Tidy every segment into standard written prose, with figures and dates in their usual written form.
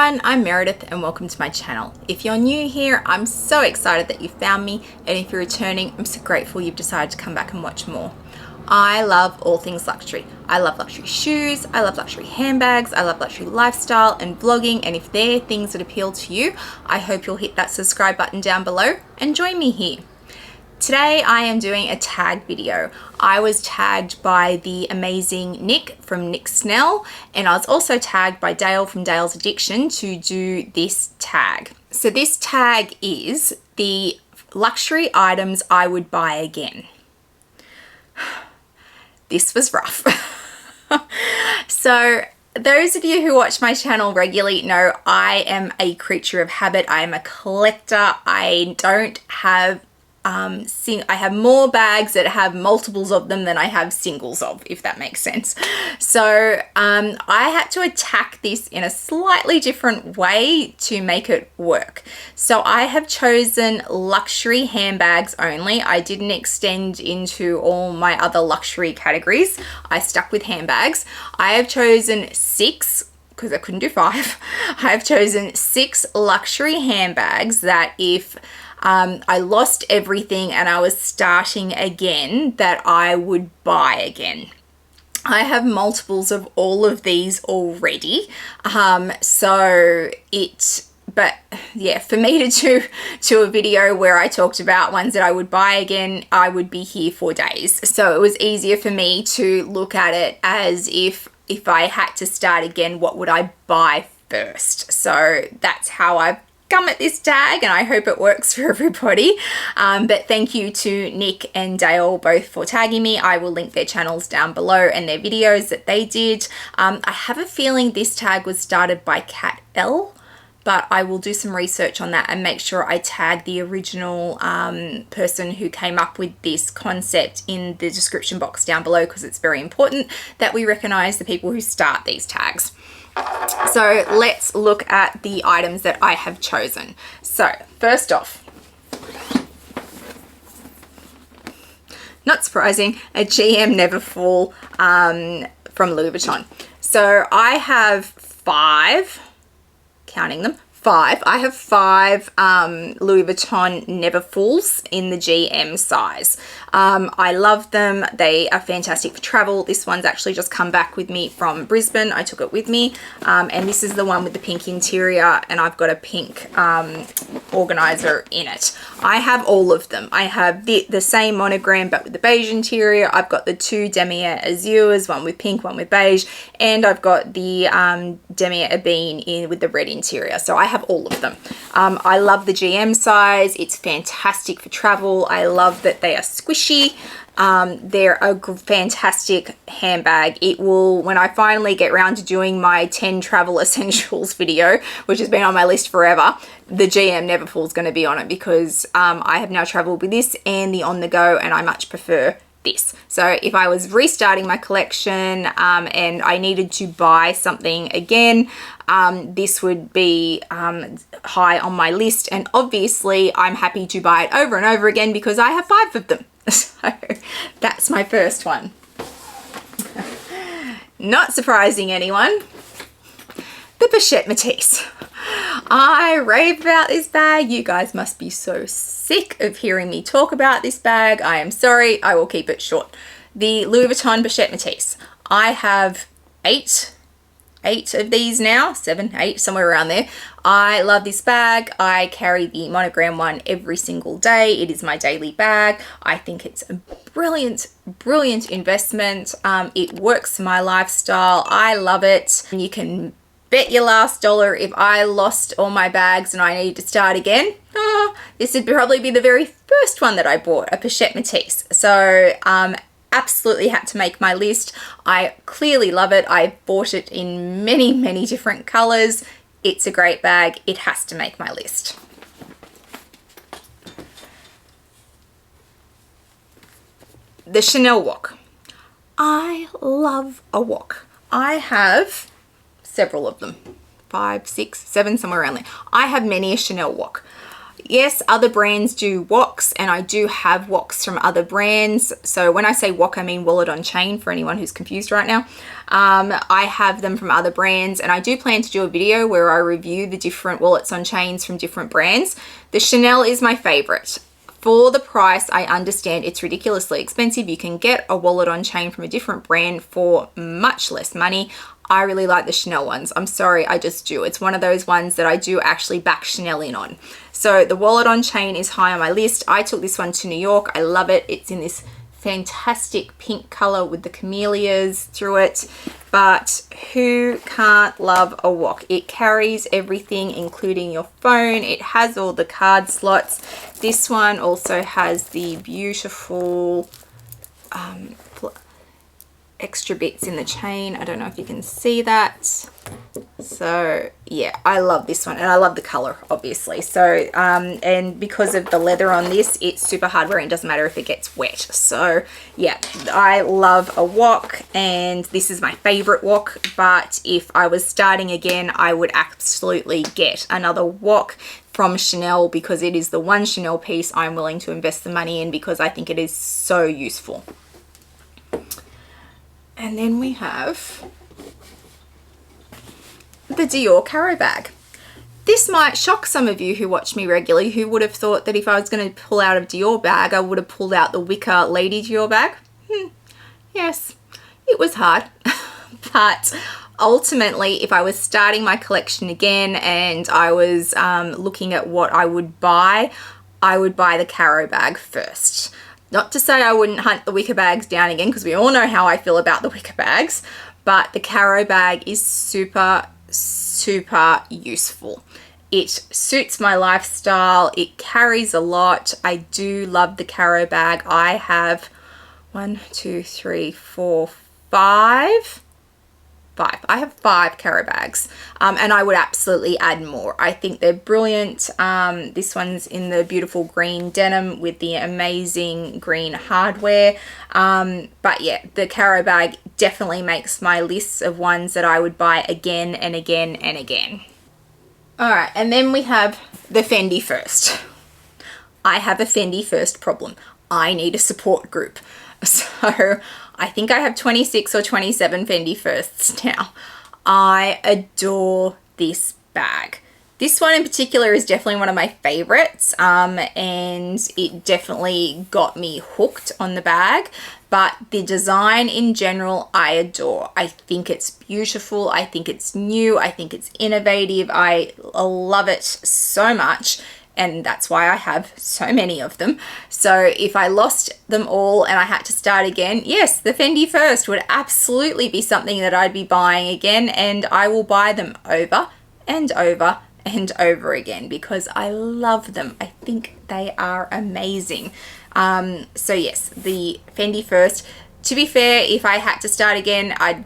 everyone, I'm Meredith and welcome to my channel. If you're new here, I'm so excited that you found me, and if you're returning, I'm so grateful you've decided to come back and watch more. I love all things luxury. I love luxury shoes, I love luxury handbags, I love luxury lifestyle and vlogging, and if they're things that appeal to you, I hope you'll hit that subscribe button down below and join me here. Today I am doing a tag video. I was tagged by the amazing Nick from Nick Snell, and I was also tagged by Dale from Dale's Addiction to do this tag. So this tag is the luxury items I would buy again. This was rough. So those of you who watch my channel regularly know I am a creature of habit. I am a collector. I don't have I have more bags that have multiples of them than I have singles of, if that makes sense. So I had to attack this in a slightly different way to make it work. So I have chosen luxury handbags only. I didn't extend into all my other luxury categories. I stuck with handbags. I have chosen 6, because I couldn't do 5. I have chosen 6 luxury handbags that if I lost everything and I was starting again, that I would buy again. I have multiples of all of these already. But yeah, for me to do a video where I talked about ones that I would buy again, I would be here for days. So it was easier for me to look at it as if I had to start again, what would I buy first? So that's how I've come at this tag, and I hope it works for everybody. But thank you to Nick and Dale both for tagging me. I will link their channels down below and their videos that they did. I have a feeling this tag was started by Kat L, but I will do some research on that and make sure I tag the original person who came up with this concept in the description box down below, because it's very important that we recognize the people who start these tags. So let's look at the items that I have chosen. So first off, not surprising, a GM Neverfull from Louis Vuitton. So I have 5, counting them, 5. I have 5 Louis Vuitton Neverfulls in the GM size. I love them. They are fantastic for travel. This one's actually just come back with me from Brisbane. I took it with me. And this is the one with the pink interior, and I've got a pink organizer in it. I have all of them. I have the same monogram but with the beige interior. I've got the 2 Damier Azures, one with pink, one with beige, and I've got the Damier Ebene in with the red interior. So I have all of them. I love the GM size. It's fantastic for travel. I love that they are squishy. They're a fantastic handbag. It will, when I finally get around to doing my 10 travel essentials video, which has been on my list forever, the GM Neverfull is going to be on it, because I have now traveled with this and the on the go, and I much prefer this. So if I was restarting my collection and I needed to buy something again, this would be high on my list, and obviously I'm happy to buy it over and over again because I have 5 of them. So that's my first one. Not surprising anyone, the Bichette Métis. I rave about this bag. You guys must be so sick of hearing me talk about this bag. I am sorry, I will keep it short. The Louis Vuitton Bichette Métis. I have 8 of these now, 7, 8, somewhere around there. I love this bag. I carry the monogram one every single day. It is my daily bag. I think it's a brilliant investment. It works for my lifestyle. I love it. You can bet your last dollar if I lost all my bags and I need to start again, this would probably be the very first one that I bought, a Bichette Métis. So absolutely had to make my list. I clearly love it. I bought it in many different colors. It's a great bag. It has to make my list. The Chanel Wok. I love a wok. I have several of them, 5, 6, 7, somewhere around there. I have many a Chanel wok. Yes, other brands do woks, and I do have woks from other brands. So when I say wok, I mean wallet on chain, for anyone who's confused right now. I have them from other brands, and I do plan to do a video where I review the different wallets on chains from different brands. The Chanel is my favorite. For the price, I understand it's ridiculously expensive. You can get a wallet on chain from a different brand for much less money. I really like the Chanel ones. I'm sorry, I just do. It's one of those ones that I do actually back Chanel in on. So the wallet on chain is high on my list. I took this one to New York. I love it. It's in this fantastic pink color with the camellias through it. But who can't love a wok? It carries everything, including your phone. It has all the card slots. This one also has the beautiful extra bits in the chain. I don't know if you can see that. So yeah, I love this one, and I love the color, obviously. So and because of the leather on this, it's super hard wearing. It doesn't matter if it gets wet. So yeah, I love a wok, and this is my favorite wok. But if I was starting again, I would absolutely get another wok from Chanel, because it is the one Chanel piece I'm willing to invest the money in, because I think it is so useful. And then we have the Dior Caro bag. This might shock some of you who watch me regularly, who would have thought that if I was going to pull out a Dior bag, I would have pulled out the wicker Lady Dior bag. Yes, it was hard. But ultimately, if I was starting my collection again and I was looking at what I would buy the Caro bag first. Not to say I wouldn't hunt the wicker bags down again, because we all know how I feel about the wicker bags, but the Caro bag is super, super useful. It suits my lifestyle. It carries a lot. I do love the Caro bag. I have 5. I have 5 Caro bags, and I would absolutely add more. I think they're brilliant. This one's in the beautiful green denim with the amazing green hardware. But yeah, the Caro bag definitely makes my list of ones that I would buy again and again and again. All right, and then we have the Fendi First. I have a Fendi First problem. I need a support group. So I think I have 26 or 27 Fendi Firsts now. I adore this bag. This one in particular is definitely one of my favorites, and it definitely got me hooked on the bag. But the design in general, I adore. I think it's beautiful. I think it's new. I think it's innovative. I love it so much. And that's why I have so many of them. So if I lost them all and I had to start again, yes, the Fendi First would absolutely be something that I'd be buying again, and I will buy them over and over and over again because I love them. I think they are amazing. So yes, the Fendi First. To be fair, if I had to start again, I'd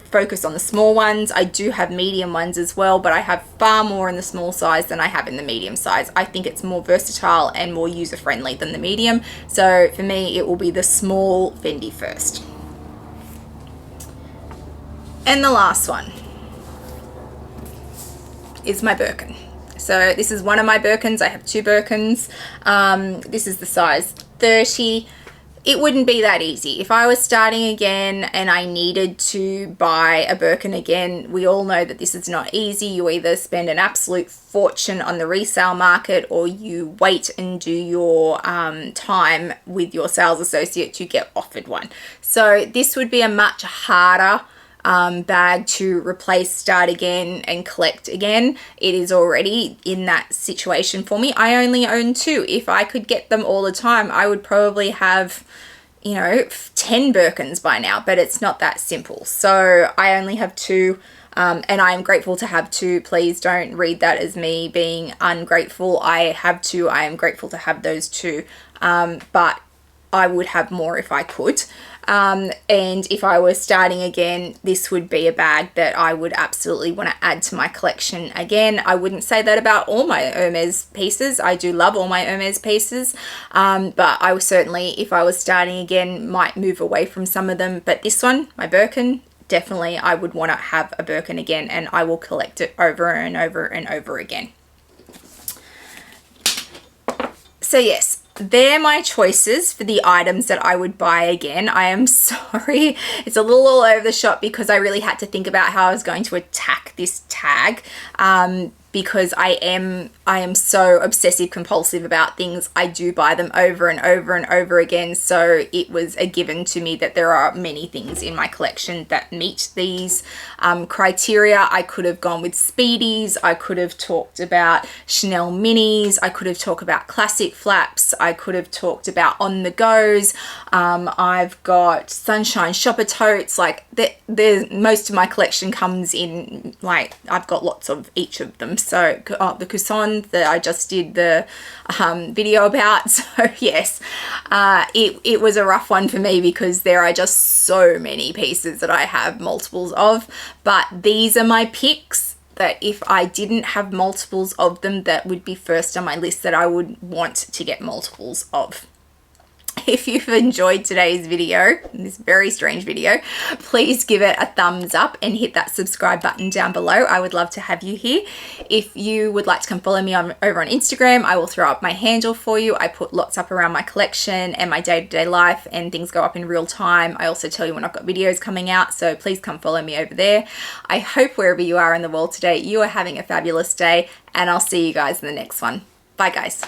focus on the small ones. I do have medium ones as well, but I have far more in the small size than I have in the medium size. I think it's more versatile and more user-friendly than the medium. So for me, it will be the small Fendi First. And the last one is my Birkin. So this is one of my Birkins. I have 2 Birkins. This is the size 30. It wouldn't be that easy. If I was starting again and I needed to buy a Birkin again, we all know that this is not easy. You either spend an absolute fortune on the resale market, or you wait and do your time with your sales associate to get offered one. So this would be a much harder bag to replace, start again, and collect again. It is already in that situation for me. I only own 2. If I could get them all the time, I would probably have, 10 Birkins by now, but it's not that simple. So I only have 2, and I am grateful to have 2. Please don't read that as me being ungrateful. I have 2. I am grateful to have those 2, but I would have more if I could. And if I were starting again, this would be a bag that I would absolutely want to add to my collection again. I wouldn't say that about all my Hermes pieces. I do love all my Hermes pieces, but I would certainly, if I was starting again, might move away from some of them. But this one, my Birkin, definitely I would want to have a Birkin again, and I will collect it over and over and over again. So yes, they're my choices for the items that I would buy again. I am sorry, it's a little all over the shop because I really had to think about how I was going to attack this tag. Because I am so obsessive compulsive about things. I do buy them over and over and over again. So it was a given to me that there are many things in my collection that meet these criteria. I could have gone with Speedies. I could have talked about Chanel minis. I could have talked about classic flaps. I could have talked about on the goes. I've got Sunshine shopper totes. Like most of my collection comes in, like, I've got lots of each of them. So the Cusson that I just did the video about. So yes, it was a rough one for me because there are just so many pieces that I have multiples of. But these are my picks that if I didn't have multiples of them, that would be first on my list that I would want to get multiples of. If you've enjoyed today's video, this very strange video, please give it a thumbs up and hit that subscribe button down below. I would love to have you here. If you would like to come follow me over on Instagram, I will throw up my handle for you. I put lots up around my collection and my day-to-day life, and things go up in real time. I also tell you when I've got videos coming out, so please come follow me over there. I hope wherever you are in the world today, you are having a fabulous day, and I'll see you guys in the next one. Bye guys.